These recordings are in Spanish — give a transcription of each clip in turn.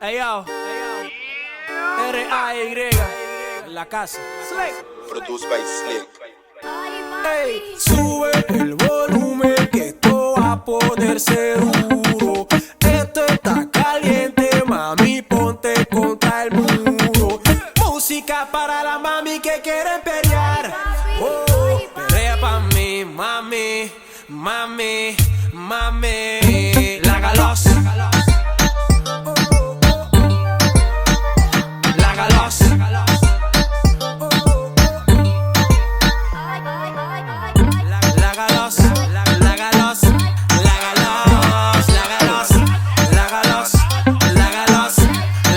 Hey yo, R.A.Y. en la casa. Produced by Slick. Hey, sube el volumen que esto va a ponerse duro. Esto está caliente, mami, ponte contra el muro. Música para la mami que quieren pelear. Oh, pelea pa' mí, mami, mami, mami. Lágalos. Lágalos. Lágalos, lágalos, lágalos, lágalos, lágalos, lágalos,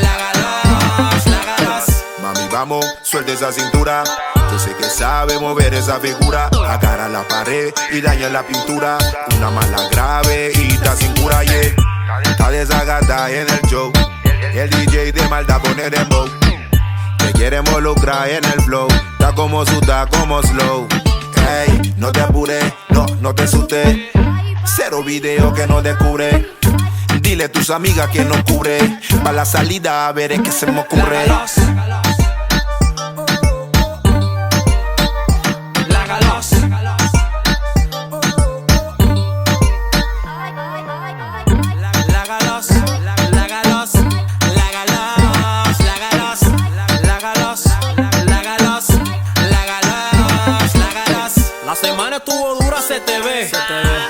lágalos, lágalos. Mami, vamos, suelta esa cintura. Yo sé que sabe mover esa figura. Agarra la pared y daña la pintura. Una mala grave y está sin cura, yeah. Está desagata en el show. El DJ de maldad pone dembow. Te quiere involucrar en el flow. Está como suda, como slow. Hey, no te apures, no te asustes. Cero video que no descubre. Dile a tus amigas que no cubre. Pa' la salida a ver es que se me ocurre. Lágalos. Lágalos, lágalos, lágalos, lágalos, lágalos, lágalos, lágalos, lágalos, lágalos. La semana estuvo dura, se te ve.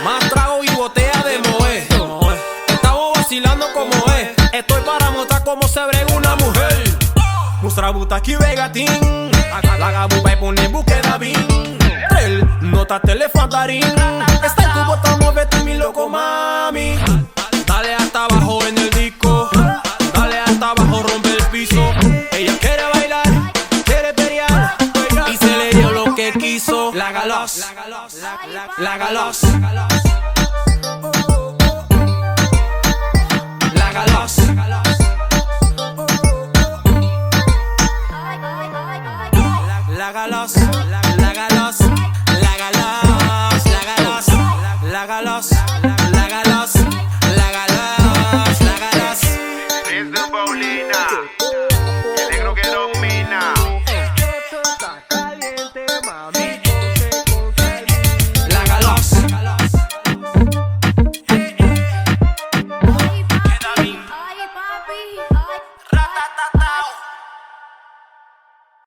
Más trago y botella de Moe. Estamos vacilando como es. Estoy para mostrar cómo se brega una mujer. Nuestra butaki vegatín. La gabuba y pone en búsqueda bin. Nota telefantarín. Está en tu bota, muévete mi loco mami. Dale hasta abajo en el disco. Dale hasta abajo, rompe el piso. Ella quiere bailar, quiere pelear. Y se le dio lo que quiso. Lágalos, lágalos, lágalos.